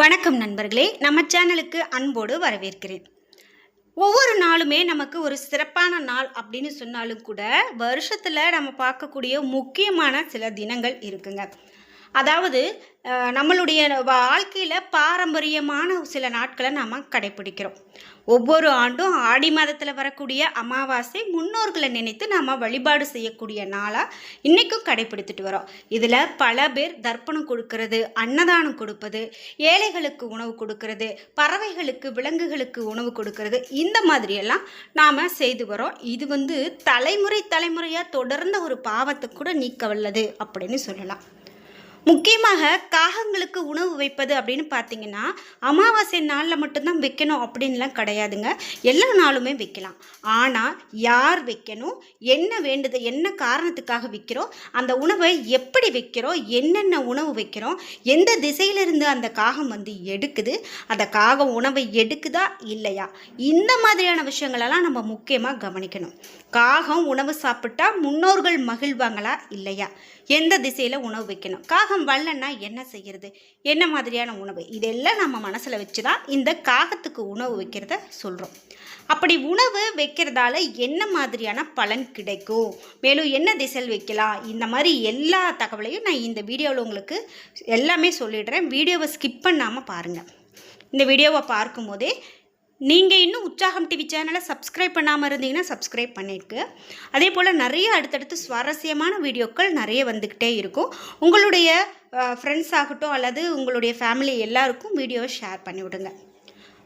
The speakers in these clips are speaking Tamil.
வணக்கம் நண்பர்களே, நம்ம சேனலுக்கு அன்போடு வரவேற்கிறேன். ஒவ்வொரு நாளுமே நமக்கு ஒரு சிறப்பான நாள் அப்படின்னு சொன்னாலும் கூட வருஷத்தில் நம்ம பார்க்கக்கூடிய முக்கியமான சில தினங்கள் இருக்குங்க. அதாவது நம்மளுடைய வாழ்க்கையில் பாரம்பரியமான சில நாட்களை நம்ம கடைப்பிடிக்கிறோம். ஒவ்வொரு ஆண்டும் ஆடி மாதத்தில் வரக்கூடிய அமாவாசை முன்னோர்களை நினைத்து நாம் வழிபாடு செய்யக்கூடிய நாளாக இன்றைக்கும் கடைப்பிடித்துட்டு வரோம். இதில் பல பேர் தர்ப்பணம் கொடுக்கறது, அன்னதானம் கொடுப்பது, ஏழைகளுக்கு உணவு கொடுக்கறது, பறவைகளுக்கு விலங்குகளுக்கு உணவு கொடுக்கறது, இந்த மாதிரியெல்லாம் நாம் செய்து வரோம். இது தலைமுறையாக தொடர்ந்த ஒரு பாவத்தை கூட நீக்க வல்லது அப்படின்னு சொல்லலாம். முக்கியமாக காகங்களுக்கு உணவு வைப்பது அப்படின்னு பார்த்தீங்கன்னா அமாவாசை நாளில் மட்டும்தான் வைக்கணும் அப்படின்லாம் கிடையாதுங்க. எல்லா நாளுமே வைக்கலாம். ஆனால் யார் வைக்கணும், என்ன வேண்டுது, என்ன காரணத்துக்காக வைக்கிறோம், அந்த உணவை எப்படி வைக்கிறோம், என்னென்ன உணவு வைக்கிறோம், எந்த திசையிலிருந்து அந்த காகம் எடுக்குது, அந்த காகம் உணவை எடுக்குதா இல்லையா, இந்த மாதிரியான விஷயங்களெல்லாம் நம்ம முக்கியமாக கவனிக்கணும். காகம் உணவு சாப்பிட்டா முன்னோர்கள் மகிழ்வாங்களா இல்லையா, எந்த திசையில் உணவு வைக்கணும், காகம் வரலன்னா என்ன செய்கிறது, என்ன மாதிரியான உணவு, இதெல்லாம் நம்ம மனசில் வச்சு தான் இந்த காகத்துக்கு உணவு வைக்கிறத சொல்கிறோம். அப்படி உணவு வைக்கிறதால என்ன மாதிரியான பலன் கிடைக்கும், மேலும் என்ன திசையில் வைக்கலாம், இந்த மாதிரி எல்லா தகவலையும் நான் இந்த வீடியோவில் உங்களுக்கு எல்லாமே சொல்லிடுறேன். வீடியோவை ஸ்கிப் பண்ணாமல் பாருங்கள். இந்த வீடியோவை பார்க்கும்போதே நீங்கள் இன்னும் உற்சாகம் டிவி சேனலை சப்ஸ்கிரைப் பண்ணாமல் இருந்தீங்கன்னா சப்ஸ்கிரைப் பண்ணியிருக்கு. அதே போல் நிறைய அடுத்தடுத்து சுவாரஸ்யமான வீடியோக்கள் நிறைய வந்துக்கிட்டே இருக்கும். உங்களுடைய ஃப்ரெண்ட்ஸ் ஆகட்டும் அல்லது உங்களுடைய ஃபேமிலி எல்லாருக்கும் வீடியோவை ஷேர் பண்ணிவிடுங்க.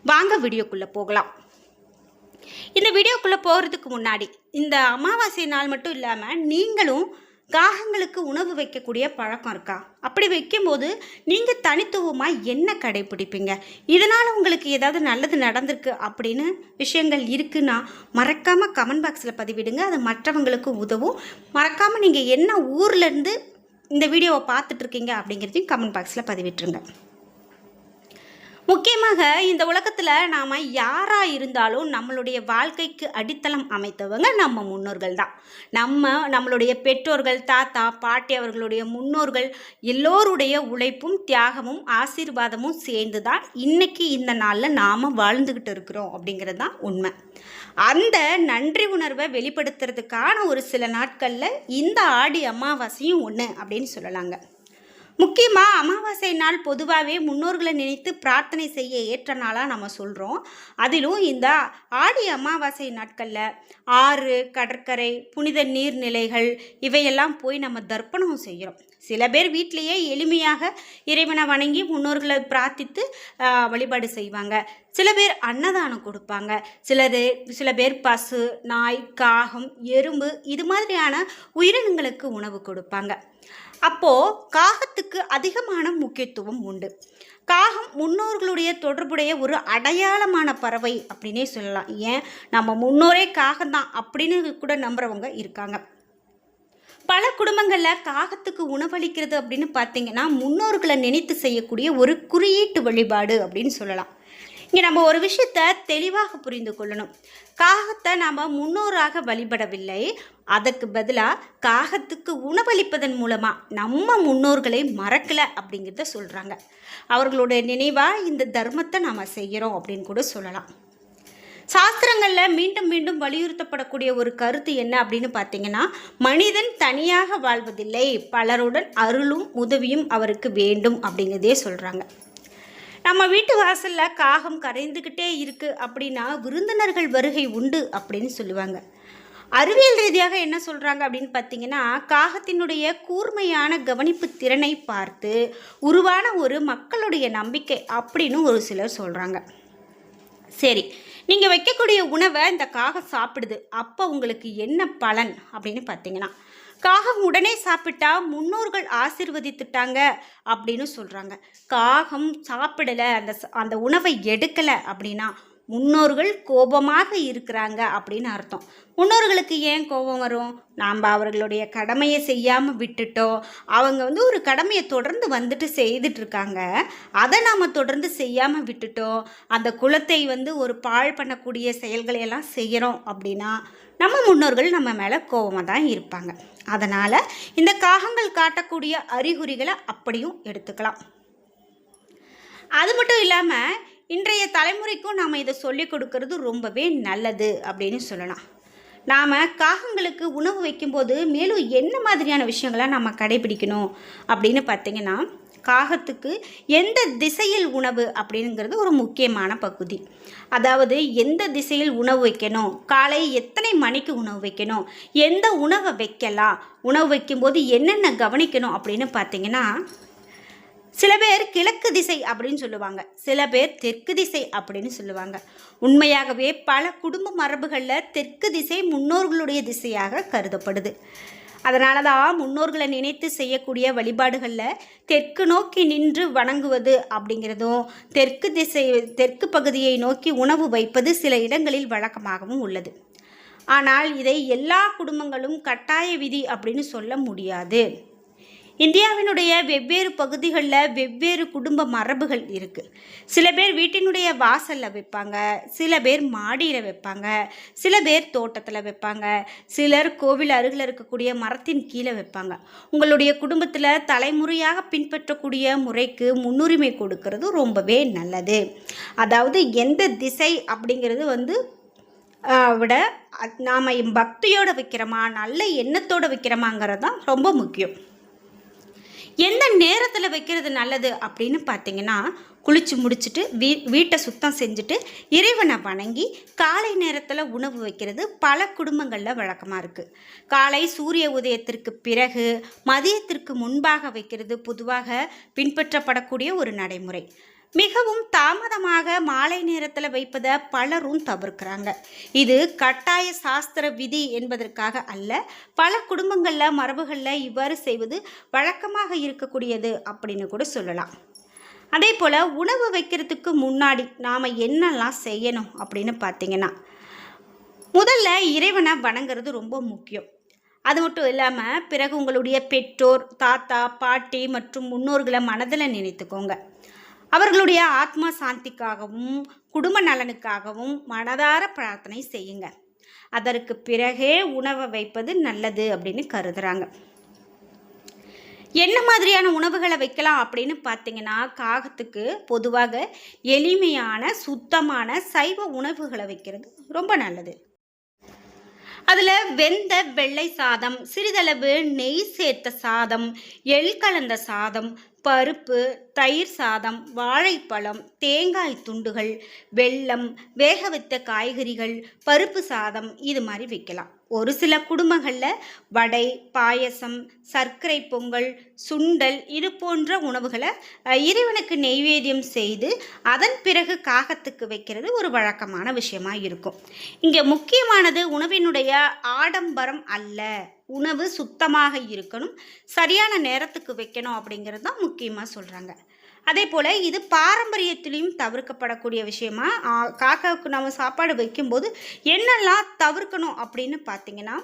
வாங்க வீடியோக்குள்ளே போகலாம். இந்த வீடியோக்குள்ளே போகிறதுக்கு முன்னாடி இந்த அமாவாசை நாள் மட்டும் இல்லாமல் நீங்களும் காகங்களுக்கு உணவு வைக்கக்கூடிய பழக்கம் இருக்கா? அப்படி வைக்கும்போது நீங்கள் தனித்துவமாக என்ன கடைப்பிடிப்பீங்க? இதனால் உங்களுக்கு ஏதாவது நல்லது நடந்திருக்கு அப்படின்னு விஷயங்கள் இருக்குன்னா மறக்காமல் கமெண்ட் பாக்ஸில் பதிவிடுங்க. அது மற்றவங்களுக்கு உதவும். மறக்காமல் நீங்கள் என்ன ஊர்லேருந்து இந்த வீடியோவை பார்த்துட்ருக்கீங்க அப்படிங்கிறதையும் கமெண்ட் பாக்ஸில் பதிவிட்டுருங்க. முக்கியமாக இந்த உலகத்தில் நாம் யாராக இருந்தாலும் நம்மளுடைய வாழ்க்கைக்கு அடித்தளம் அமைத்தவங்க நம்ம முன்னோர்கள் தான். நம்மளுடைய பெற்றோர்கள், தாத்தா பாட்டி, அவர்களுடைய முன்னோர்கள் எல்லோருடைய உழைப்பும் தியாகமும் ஆசீர்வாதமும் சேர்ந்து தான் இன்றைக்கி இந்த நாளில் நாம் வாழ்ந்துக்கிட்டு இருக்கிறோம் அப்படிங்கிறது தான் உண்மை. அந்த நன்றி உணர்வை வெளிப்படுத்துறதுக்கான ஒரு சில நாட்களில் இந்த ஆடி அமாவாசையும் ஒன்று அப்படின்னு சொல்லலாங்க. முக்கியமாக அமாவாசை நாள் பொதுவாகவே முன்னோர்களை நினைத்து பிரார்த்தனை செய்ய ஏற்ற நாளாக நம்ம சொல்கிறோம். அதிலும் இந்த ஆடி அமாவாசை நாட்களில் ஆறு, கடற்கரை, புனித நீர்நிலைகள் இவையெல்லாம் போய் நம்ம தர்ப்பணம் செய்கிறோம். சில பேர் வீட்டிலையே எளிமையாக இறைவனை வணங்கி முன்னோர்களை பிரார்த்தித்து வழிபாடு செய்வாங்க. சில பேர் அன்னதானம் கொடுப்பாங்க. சில பேர் பசு, நாய், காகம், எறும்பு இது மாதிரியான உயிரினங்களுக்கு உணவு கொடுப்பாங்க. அப்போது காகத்துக்கு அதிகமான முக்கியத்துவம் உண்டு. காகம் முன்னோர்களுடைய தொடர்புடைய ஒரு அடையாளமான பறவை அப்படின்னே சொல்லலாம். ஏன், நம்ம முன்னோரே காகம்தான் அப்படின்னு கூட நம்புறவங்க இருக்காங்க. பல குடும்பங்களில் காகத்துக்கு உணவளிக்கிறது அப்படின்னு பார்த்தீங்கன்னா முன்னோர்களை நினைத்து செய்யக்கூடிய ஒரு குறியீட்டு வழிபாடு அப்படின்னு சொல்லலாம். இங்கே நம்ம ஒரு விஷயத்தை தெளிவாக புரிந்து கொள்ளணும். காகத்தை நாம் முன்னோராக வழிபடவில்லை. அதற்கு பதிலாக காகத்துக்கு உணவளிப்பதன் மூலமாக நம்ம முன்னோர்களை மறக்கலை அப்படிங்கிறத சொல்கிறாங்க. அவர்களுடைய நினைவாக இந்த தர்மத்தை நாம் செய்கிறோம் அப்படின்னு கூட சொல்லலாம். சாஸ்திரங்களில் மீண்டும் மீண்டும் வலியுறுத்தப்படக்கூடிய ஒரு கருத்து என்ன அப்படின்னு பார்த்தீங்கன்னா, மனிதன் தனியாக வாழ்வதில்லை, பலருடன் அருளும் உதவியும் அவருக்கு வேண்டும் அப்படிங்கிறதே சொல்கிறாங்க. நம்ம வீட்டு வாசலில் காகம் கரைந்துக்கிட்டே இருக்குது அப்படின்னா விருந்தினர்கள் வருகை உண்டு அப்படின்னு சொல்லுவாங்க. அறிவியல் ரீதியாக என்ன சொல்கிறாங்க அப்படின்னு பார்த்தீங்கன்னா, காகத்தினுடைய கூர்மையான கவனிப்பு திறனை பார்த்து உருவான ஒரு மக்களுடைய நம்பிக்கை அப்படின்னு ஒரு சிலர் சொல்கிறாங்க. சரி, நீங்கள் வைக்கக்கூடிய உணவை இந்த காகம் சாப்பிடுது, அப்போ உங்களுக்கு என்ன பலன் அப்படின்னு பார்த்தீங்கன்னா, காகம் உடனே சாப்பிட்டா முன்னோர்கள் ஆசீர்வதித்துட்டாங்க அப்படின்னு சொல்கிறாங்க. காகம் சாப்பிடலை, அந்த உணவை எடுக்கலை அப்படின்னா முன்னோர்கள் கோபமாக இருக்கிறாங்க அப்படின்னு அர்த்தம். முன்னோர்களுக்கு ஏன் கோபம் வரும்? நாம் அவர்களுடைய கடமையை செய்யாமல் விட்டுட்டோம். அவங்க ஒரு கடமையை தொடர்ந்து செய்துட்ருக்காங்க, அதை நாம் தொடர்ந்து செய்யாமல் விட்டுட்டோம். அந்த குலத்தை ஒரு பாழ் பண்ணக்கூடிய செயல்களையெல்லாம் செய்கிறோம் அப்படின்னா நம்ம முன்னோர்கள் நம்ம மேலே கோபமாக தான் இருப்பாங்க. அதனால் இந்த காகங்கள் காட்டக்கூடிய அறிகுறிகளை அப்படியும் எடுத்துக்கலாம். அது மட்டும் இல்லாமல் இன்றைய தலைமுறைக்கும் நாம் இதை சொல்லிக் கொடுக்கறது ரொம்பவே நல்லது அப்படின்னு சொல்லலாம். நாம் காகங்களுக்கு உணவு வைக்கும்போது மேலும் என்ன மாதிரியான விஷயங்களை நம்ம கடைபிடிக்கணும் அப்படின்னு பார்த்தீங்கன்னா, காகத்துக்கு எந்த திசையில் உணவு அப்படிங்கிறது ஒரு முக்கியமான பகுதி. அதாவது எந்த திசையில் உணவு வைக்கணும், காலை எத்தனை மணிக்கு உணவு வைக்கணும், எந்த உணவை வைக்கலாம், உணவு வைக்கும்போது என்னென்ன கவனிக்கணும் அப்படின்னு பார்த்தீங்கன்னா, சில பேர் கிழக்கு திசை அப்படின்னு சொல்லுவாங்க, சில பேர் தெற்கு திசை அப்படின்னு சொல்லுவாங்க. உண்மையாகவே பல குடும்ப மரபுகளில் தெற்கு திசை முன்னோர்களுடைய திசையாக கருதப்படுது. அதனால தான் முன்னோர்களை நினைத்து செய்யக்கூடிய வழிபாடுகளில் தெற்கு நோக்கி நின்று வணங்குவது அப்படிங்கிறதும், தெற்கு பகுதியை நோக்கி உணவு வைப்பது சில இடங்களில் வழக்கமாகவும் உள்ளது. ஆனால் இதை எல்லா குடும்பங்களும் கட்டாய விதி அப்படின்னு சொல்ல முடியாது. இந்தியாவினுடைய வெவ்வேறு பகுதிகளில் வெவ்வேறு குடும்ப மரபுகள் இருக்குது. சில பேர் வீட்டினுடைய வாசலில் வைப்பாங்க, சில பேர் மாடியில் வைப்பாங்க, சில பேர் தோட்டத்தில் வைப்பாங்க, சிலர் கோவில் அருகில் இருக்கக்கூடிய மரத்தின் கீழே வைப்பாங்க. உங்களுடைய குடும்பத்தில் தலைமுறையாக பின்பற்றக்கூடிய முறைக்கு முன்னுரிமை கொடுக்கறது ரொம்பவே நல்லது. அதாவது எந்த திசை அப்படிங்கிறது விட நாம் பக்தியோடு வைக்கிறோமா, நல்ல எண்ணத்தோடு வைக்கிறோமாங்கிறது தான் ரொம்ப முக்கியம். எந்த நேரத்தில் வைக்கிறது நல்லது அப்படின்னு பார்த்தீங்கன்னா, குளித்து முடிச்சுட்டு வீட்டை சுத்தம் செஞ்சுட்டு இறைவனை வணங்கி காலை நேரத்தில் உணவு வைக்கிறது பல குடும்பங்களில் வழக்கமாக இருக்குது. காலை சூரிய உதயத்திற்கு பிறகு மதியத்திற்கு முன்பாக வைக்கிறது பொதுவாக பின்பற்றப்படக்கூடிய ஒரு நடைமுறை. மிகவும் தாமதமாக மாலை நேரத்தில் வைப்பதை பலரும் தவிர்க்கிறாங்க. இது கட்டாய சாஸ்திர விதி என்பதற்காக அல்ல, பல குடும்பங்களில் மரபுகளில் இவ்வாறு செய்வது வழக்கமாக இருக்கக்கூடியது அப்படின்னு கூட சொல்லலாம். அதே போல் உணவு வைக்கிறதுக்கு முன்னாடி நாம் என்னெல்லாம் செய்யணும் அப்படின்னு பார்த்தீங்கன்னா, முதல்ல இறைவனை வணங்குறது ரொம்ப முக்கியம். அது மட்டும் இல்லாமல் பிறகு உங்களுடைய பெற்றோர், தாத்தா, பாட்டி மற்றும் முன்னோர்களை மனதில் நினைத்துக்கோங்க. அவர்களுடைய ஆத்மா சாந்திக்காகவும் குடும்ப நலனுக்காகவும் மனதார பிரார்த்தனை செய்யுங்க. அதற்கு பிறகே உணவை வைப்பது நல்லது அப்படின்னு கருதுகிறாங்க. என்ன மாதிரியான உணவுகளை வைக்கலாம் அப்படின்னு பார்த்தீங்கன்னா, காகத்துக்கு பொதுவாக எளிமையான சுத்தமான சைவ உணவுகளை வைக்கிறது ரொம்ப நல்லது. அதில் வெந்த வெள்ளை சாதம், சிறிதளவு நெய் சேர்த்த சாதம், எள் கலந்த சாதம், பருப்பு, தயிர் சாதம், வாழைப்பழம், தேங்காய் துண்டுகள், வெல்லம், வேக வைத்த காய்கறிகள், பருப்பு சாதம் இது மாதிரி வைக்கலாம். ஒரு சில குடும்பங்களில் வடை, பாயசம், சர்க்கரை பொங்கல், சுண்டல் இது போன்ற உணவுகளை இறைவனுக்கு நெய்வேத்தியம் செய்து அதன் பிறகு காகத்துக்கு வைக்கிறது ஒரு வழக்கமான விஷயமா இருக்கும். இங்கே முக்கியமானது உணவினுடைய ஆடம்பரம் அல்ல, உணவு சுத்தமாக இருக்கணும், சரியான நேரத்துக்கு வைக்கணும் அப்படிங்கிறது தான் முக்கியமாக சொல்கிறாங்க. அதே போல் இது பாரம்பரியத்திலையும் தவிர்க்கப்படக்கூடிய விஷயமா. காக்காவுக்கு நம்ம சாப்பாடு வைக்கும்போது என்னெல்லாம் தவிர்க்கணும் அப்படின்னு பார்த்தீங்கன்னா,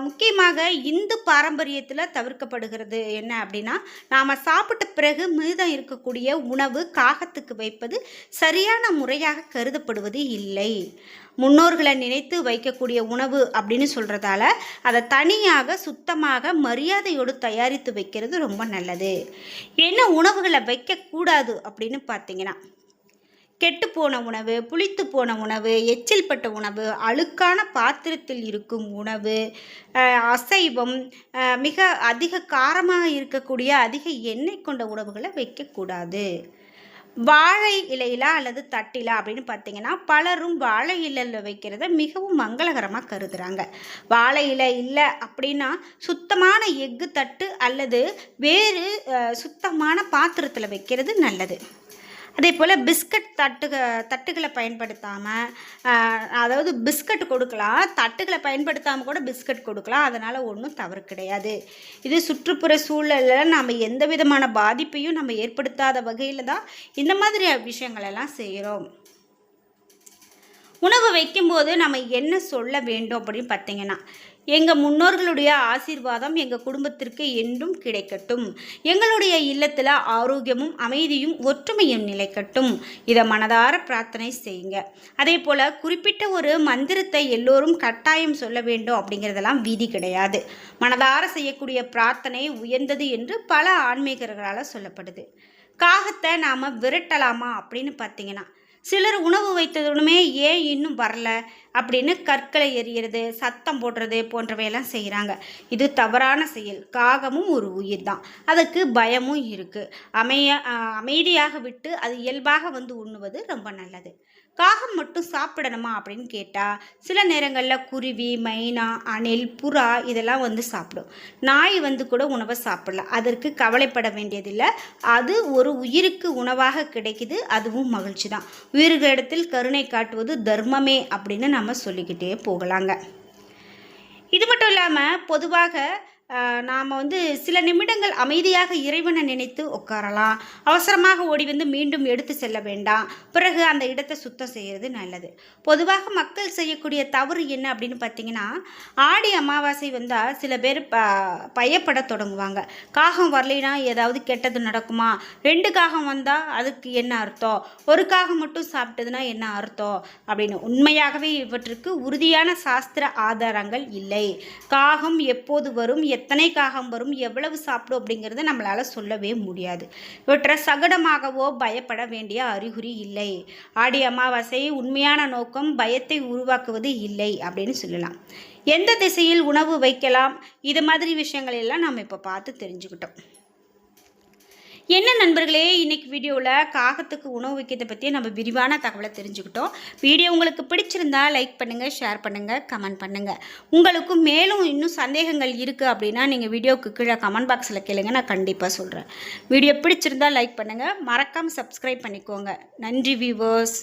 முக்கியமாக இந்து பாரம்பரியத்தில் தவிர்க்கப்படுகிறது என்ன அப்படின்னா, நாம் சாப்பிட்ட பிறகு மீதம் இருக்கக்கூடிய உணவு காகத்துக்கு வைப்பது சரியான முறையாக கருதப்படுவது இல்லை. முன்னோர்களை நினைத்து வைக்கக்கூடிய உணவு அப்படின்னு சொல்கிறதால அதை தனியாக சுத்தமாக மரியாதையோடு தயாரித்து வைக்கிறது ரொம்ப நல்லது. என்ன உணவுகளை வைக்கக்கூடாது அப்படின்னு பார்த்தீங்கன்னா, கெட்டுப்போன உணவு, புளித்து போன உணவு, எச்சில் பட்ட உணவு, அழுக்கான பாத்திரத்தில் இருக்கும் உணவு, அசைவம், மிக அதிக காரமாக இருக்கக்கூடிய அதிக எண்ணெய் கொண்ட உணவுகளை வைக்கக்கூடாது. வாழை இலையிலா அல்லது தட்டிலா அப்படின்னு பார்த்தீங்கன்னா, பலரும் வாழை இலையில் வைக்கிறத மிகவும் மங்களகரமாக கருதுகிறாங்க. வாழை இலை இல்லை அப்படின்னா சுத்தமான எஃகு தட்டு அல்லது வேறு சுத்தமான பாத்திரத்தில் வைக்கிறது நல்லது. அதே போல் பிஸ்கட் தட்டுகளை பயன்படுத்தாமல், அதாவது பிஸ்கட் கொடுக்கலாம், தட்டுகளை பயன்படுத்தாமல் கூட பிஸ்கட் கொடுக்கலாம், அதனால் ஒன்றும் தவறு கிடையாது. இது சுற்றுப்புற சூழலில் நம்ம எந்த விதமான பாதிப்பையும் நம்ம ஏற்படுத்தாத வகையில் தான் இந்த மாதிரி விஷயங்களெல்லாம் செய்கிறோம். உணவு வைக்கும்போது நம்ம என்ன சொல்ல வேண்டும் அப்படின்னு பார்த்தீங்கன்னா, எங்கள் முன்னோர்களுடைய ஆசீர்வாதம் எங்கள் குடும்பத்திற்கு என்றும் கிடைக்கட்டும், எங்களுடைய இல்லத்தில் ஆரோக்கியமும் அமைதியும் ஒற்றுமையும் நிலைக்கட்டும், இதை மனதார பிரார்த்தனை செய்யுங்க. அதே போல் குறிப்பிட்ட ஒரு மந்திரத்தை எல்லோரும் கட்டாயம் சொல்ல வேண்டும் அப்படிங்கிறதெல்லாம் விதி கிடையாது. மனதார செய்யக்கூடிய பிரார்த்தனை உயர்ந்தது என்று பல ஆன்மீகர்களால் சொல்லப்படுது. காகத்தை நாம் விரட்டலாமா அப்படின்னு பார்த்தீங்கன்னா, சிலர் உணவு வைத்ததுடனே ஏன் இன்னும் வரல அப்படின்னு கற்களை எறிகிறது, சத்தம் போடுறது போன்றவையெல்லாம் செய்கிறாங்க. இது தவறான செயல். காகமும் ஒரு உயிர் தான், அதுக்கு பயமும் இருக்குது. அமைதியாக விட்டு அது இயல்பாக வந்து உண்ணுவது ரொம்ப நல்லது. காகம் மட்டும் சாப்பிடணுமா அப்படின்னு கேட்டால், சில நேரங்களில் குருவி, மைனா, அணில், புறா இதெல்லாம் வந்து சாப்பிடும். நாய் வந்து கூட உணவை சாப்பிடலாம். அதற்கு கவலைப்பட வேண்டியதில்லை. அது ஒரு உயிருக்கு உணவாக கிடைக்குது, அதுவும் மகிழ்ச்சி தான். உயிர்களிடத்தில் கருணை காட்டுவது தர்மமே அப்படின்னு நம்ம சொல்லிக்கிட்டே போகலாங்க. இது மட்டும் இல்லாமல் பொதுவாக நாம் வந்து சில நிமிடங்கள் அமைதியாக இறைவனை நினைத்து உட்காரலாம். அவசரமாக ஓடி வந்து மீண்டும் எடுத்து செல்ல வேண்டாம். பிறகு அந்த இடத்தை சுத்தம் செய்கிறது நல்லது. பொதுவாக மக்கள் செய்யக்கூடிய தவறு என்ன அப்படின்னு பார்த்தீங்கன்னா, ஆடி அமாவாசை வந்தால் சில பேர் பயப்பட தொடங்குவாங்க. காகம் வரலைன்னா ஏதாவது கெட்டது நடக்குமா, 2 காகம் வந்தால் அதுக்கு என்ன அர்த்தம், ஒரு காகம் மட்டும் சாப்பிட்டதுன்னா என்ன அர்த்தம் அப்படின்னு. உண்மையாகவே இவற்றுக்கு உறுதியான சாஸ்திர ஆதாரங்கள் இல்லை. காகம் எப்போது வரும், எத்தனை காகம் வரும், எவ்வளவு சாப்பிடும் அப்படிங்கிறத நம்மளால் சொல்லவே முடியாது. இவற்றை சகடமாகவோ பயப்பட வேண்டிய அறிகுறி இல்லை. ஆடி அமாவாசை உண்மையான நோக்கம் பயத்தை உருவாக்குவது இல்லை அப்படின்னு சொல்லலாம். எந்த திசையில் உணவு வைக்கலாம், இது மாதிரி விஷயங்கள் எல்லாம் நம்ம இப்போ பார்த்து தெரிஞ்சுக்கிட்டோம். என்ன நண்பர்களே, இன்றைக்கி வீடியோவில் காகத்துக்கு உணவு வைக்கிறதை பற்றி நம்ம விரிவான தகவலை தெரிஞ்சுக்கிட்டோம். வீடியோ உங்களுக்கு பிடிச்சிருந்தா லைக் பண்ணுங்கள், ஷேர் பண்ணுங்கள், கமெண்ட் பண்ணுங்கள். உங்களுக்கும் மேலும் இன்னும் சந்தேகங்கள் இருக்குது அப்படின்னா நீங்கள் வீடியோவுக்கு கீழே கமெண்ட் பாக்ஸில் கேளுங்க, நான் கண்டிப்பாக சொல்கிறேன். வீடியோ பிடிச்சிருந்தா லைக் பண்ணுங்கள், மறக்காமல் சப்ஸ்கிரைப் பண்ணிக்கோங்க. நன்றி வியூவர்ஸ்.